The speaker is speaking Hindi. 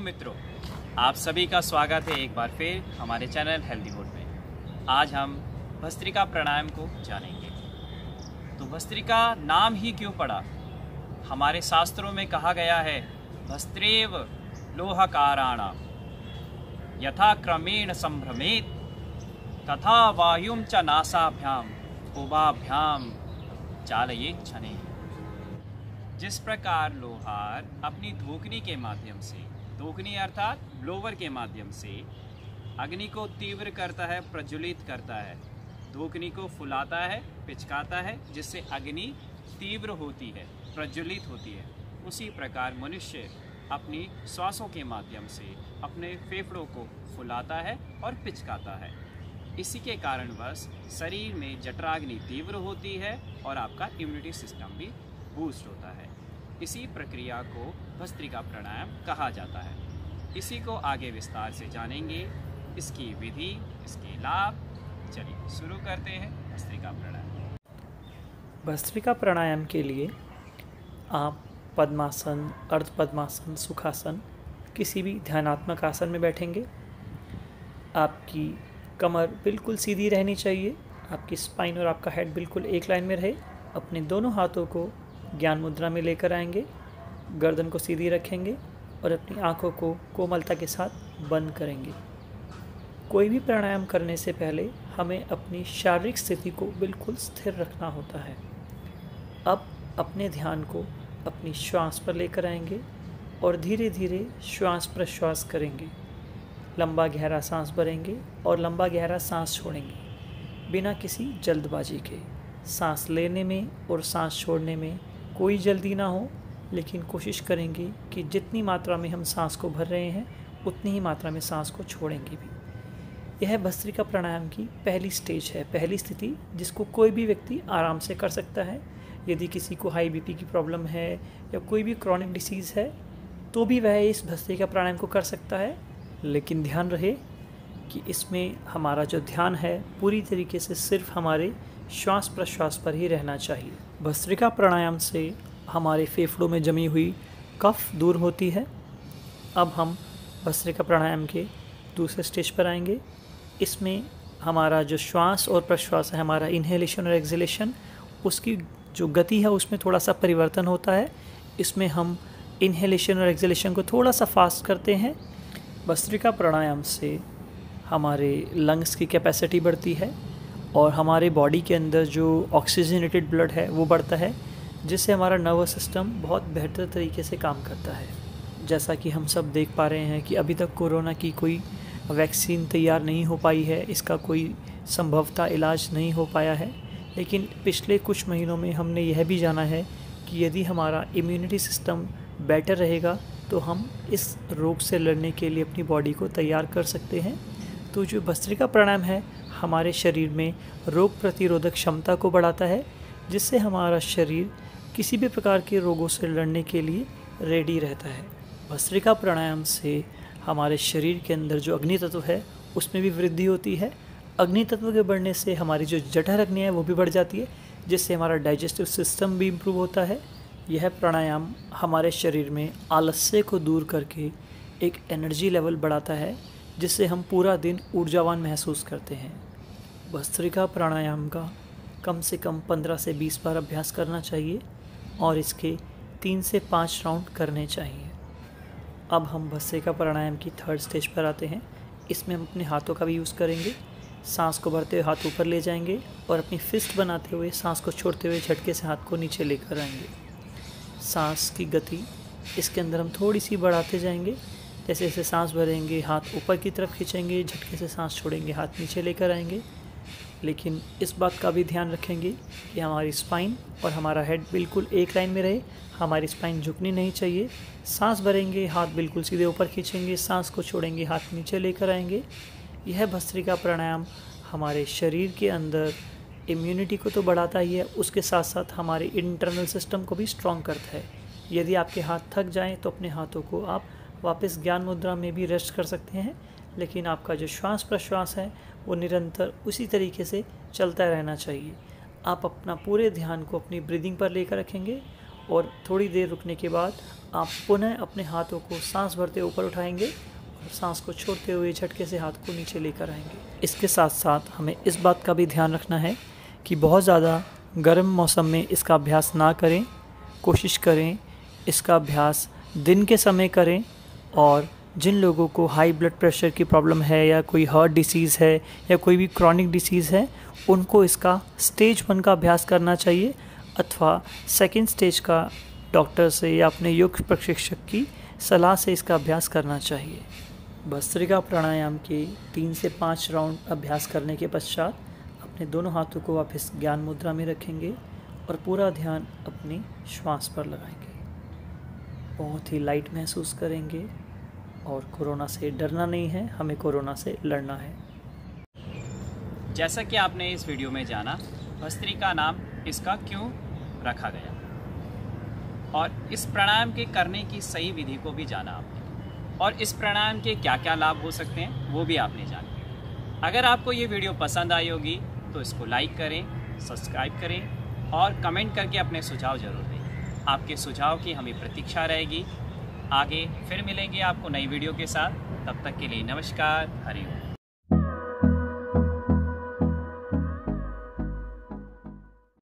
मित्रों, आप सभी का स्वागत है एक बार फिर हमारे चैनल हेल्दी फूड में। आज हम भस्त्रिका प्राणायाम को जानेंगे। तो भस्त्रिका नाम ही क्यों पड़ा? हमारे शास्त्रों में कहा गया है, भस्त्रेव लोहकाराणाम यथा क्रमेण संभ्रमेत तथा वायुं च नासाभ्याम उभाभ्याम चालयेत शनैः। जिस प्रकार लोहार अपनी धोकनी के माध्यम से, धोकनी अर्थात ब्लोवर के माध्यम से अग्नि को तीव्र करता है, प्रज्वलित करता है, धोकनी को फुलाता है, पिचकाता है, जिससे अग्नि तीव्र होती है, प्रज्वलित होती है, उसी प्रकार मनुष्य अपनी श्वासों के माध्यम से अपने फेफड़ों को फुलाता है और पिचकाता है। इसी के कारणवश शरीर में जठराग्नि तीव्र होती है और आपका इम्यूनिटी सिस्टम भी बूस्ट होता है। इसी प्रक्रिया को भस्त्रिका प्राणायाम कहा जाता है। इसी को आगे विस्तार से जानेंगे, इसकी विधि, इसके लाभ। चलिए शुरू करते हैं भस्त्रिका प्राणायाम। भस्त्रिका प्राणायाम के लिए आप पद्मासन, अर्ध पद्मासन, सुखासन, किसी भी ध्यानात्मक आसन में बैठेंगे। आपकी कमर बिल्कुल सीधी रहनी चाहिए, आपकी स्पाइन और आपका हेड बिल्कुल एक लाइन में रहे। अपने दोनों हाथों को ज्ञान मुद्रा में लेकर आएंगे, गर्दन को सीधी रखेंगे और अपनी आंखों को कोमलता के साथ बंद करेंगे। कोई भी प्राणायाम करने से पहले हमें अपनी शारीरिक स्थिति को बिल्कुल स्थिर रखना होता है। अब अपने ध्यान को अपनी श्वास पर लेकर आएंगे और धीरे धीरे श्वास प्रश्वास करेंगे। लंबा गहरा सांस भरेंगे और लंबा गहरा सांस छोड़ेंगे, बिना किसी जल्दबाजी के। सांस लेने में और सांस छोड़ने में कोई जल्दी ना हो, लेकिन कोशिश करेंगे कि जितनी मात्रा में हम सांस को भर रहे हैं उतनी ही मात्रा में सांस को छोड़ेंगे भी। यह भस्त्रिका प्राणायाम की पहली स्टेज है, पहली स्थिति, जिसको कोई भी व्यक्ति आराम से कर सकता है। यदि किसी को हाई बीपी की प्रॉब्लम है या कोई भी क्रॉनिक डिसीज़ है तो भी वह इस भस्त्रिका प्राणायाम को कर सकता है। लेकिन ध्यान रहे कि इसमें हमारा जो ध्यान है पूरी तरीके से सिर्फ हमारे श्वास प्रश्वास पर ही रहना चाहिए। भस्त्रिका प्राणायाम से हमारे फेफड़ों में जमी हुई कफ दूर होती है। अब हम भस्त्रिका प्राणायाम के दूसरे स्टेज पर आएंगे। इसमें हमारा जो श्वास और प्रश्वास है, हमारा इन्हेलेशन और एक्सहेलेशन, उसकी जो गति है उसमें थोड़ा सा परिवर्तन होता है। इसमें हम इन्हेलेशन और एक्सहेलेशन को थोड़ा सा फास्ट करते हैं। भस्त्रिका प्राणायाम से हमारे लंग्स की कैपेसिटी बढ़ती है और हमारे बॉडी के अंदर जो ऑक्सीजनेटेड ब्लड है वो बढ़ता है, जिससे हमारा नर्वस सिस्टम बहुत बेहतर तरीके से काम करता है। जैसा कि हम सब देख पा रहे हैं कि अभी तक कोरोना की कोई वैक्सीन तैयार नहीं हो पाई है, इसका कोई संभवतः इलाज नहीं हो पाया है। लेकिन पिछले कुछ महीनों में हमने यह भी जाना है कि यदि हमारा इम्यूनिटी सिस्टम बेटर रहेगा तो हम इस रोग से लड़ने के लिए अपनी बॉडी को तैयार कर सकते हैं। तो जो भस्त्रिका प्राणायाम है हमारे शरीर में रोग प्रतिरोधक क्षमता को बढ़ाता है, जिससे हमारा शरीर किसी भी प्रकार के रोगों से लड़ने के लिए रेडी रहता है। भस्त्रिका प्राणायाम से हमारे शरीर के अंदर जो अग्नि तत्व है उसमें भी वृद्धि होती है। अग्नि तत्व के बढ़ने से हमारी जो जठर अग्नि है वो भी बढ़ जाती है, जिससे हमारा डाइजेस्टिव सिस्टम भी इम्प्रूव होता है। यह प्राणायाम हमारे शरीर में आलस्य को दूर करके एक एनर्जी लेवल बढ़ाता है, जिससे हम पूरा दिन ऊर्जावान महसूस करते हैं। भस्त्रिका प्राणायाम का कम से कम 15 से 20 बार अभ्यास करना चाहिए और इसके 3 से 5 राउंड करने चाहिए। अब हम भस्त्रिका प्राणायाम की थर्ड स्टेज पर आते हैं। इसमें हम अपने हाथों का भी यूज़ करेंगे। सांस को भरते हुए हाथ ऊपर ले जाएंगे और अपनी फिस्ट बनाते हुए सांस को छोड़ते हुए झटके से हाथ को नीचे लेकर आएंगे। सांस की गति इसके अंदर हम थोड़ी सी बढ़ाते जाएंगे। जैसे जैसे सांस भरेंगे हाथ ऊपर की तरफ खींचेंगे, झटके से सांस छोड़ेंगे, हाथ नीचे लेकर आएंगे। लेकिन इस बात का भी ध्यान रखेंगे कि हमारी स्पाइन और हमारा हेड बिल्कुल एक लाइन में रहे। हमारी स्पाइन झुकनी नहीं चाहिए। सांस भरेंगे, हाथ बिल्कुल सीधे ऊपर खींचेंगे, सांस को छोड़ेंगे, हाथ नीचे लेकर आएंगे। यह भस्त्रिका प्राणायाम हमारे शरीर के अंदर इम्यूनिटी को तो बढ़ाता ही है, उसके साथ साथ हमारे इंटरनल सिस्टम को भी स्ट्रॉन्ग करता है। यदि आपके हाथ थक जाएं तो अपने हाथों को आप वापस ज्ञान मुद्रा में भी रेस्ट कर सकते हैं, लेकिन आपका जो श्वास प्रश्वास है वो निरंतर उसी तरीके से चलता रहना चाहिए। आप अपना पूरे ध्यान को अपनी ब्रीदिंग पर लेकर रखेंगे और थोड़ी देर रुकने के बाद आप पुनः अपने हाथों को सांस भरते ऊपर उठाएंगे और सांस को छोड़ते हुए झटके से हाथ को नीचे लेकर आएंगे। इसके साथ साथ हमें इस बात का भी ध्यान रखना है कि बहुत ज़्यादा गर्म मौसम में इसका अभ्यास ना करें। कोशिश करें इसका अभ्यास दिन के समय करें। और जिन लोगों को हाई ब्लड प्रेशर की प्रॉब्लम है या कोई हार्ट डिसीज़ है या कोई भी क्रॉनिक डिसीज़ है, उनको इसका स्टेज 1 का अभ्यास करना चाहिए अथवा सेकंड स्टेज का डॉक्टर से या अपने योग प्रशिक्षक की सलाह से इसका अभ्यास करना चाहिए। भस्त्रिका प्राणायाम के 3 से 5 राउंड अभ्यास करने के पश्चात अपने दोनों हाथों को वापस ज्ञान मुद्रा में रखेंगे और पूरा ध्यान अपनी श्वास पर लगाएंगे। बहुत ही लाइट महसूस करेंगे और कोरोना से डरना नहीं है, हमें कोरोना से लड़ना है। जैसा कि आपने इस वीडियो में जाना भस्त्रिका नाम इसका क्यों रखा गया और इस प्राणायाम के करने की सही विधि को भी जाना आपने और इस प्राणायाम के क्या क्या लाभ हो सकते हैं वो भी आपने जाना। अगर आपको ये वीडियो पसंद आई होगी तो इसको लाइक करें, सब्सक्राइब करें और कमेंट करके अपने सुझाव ज़रूर दें। आपके सुझाव की हमें प्रतीक्षा रहेगी। आगे फिर मिलेंगे आपको नई वीडियो के साथ। तब तक के लिए नमस्कार, हरि ओम।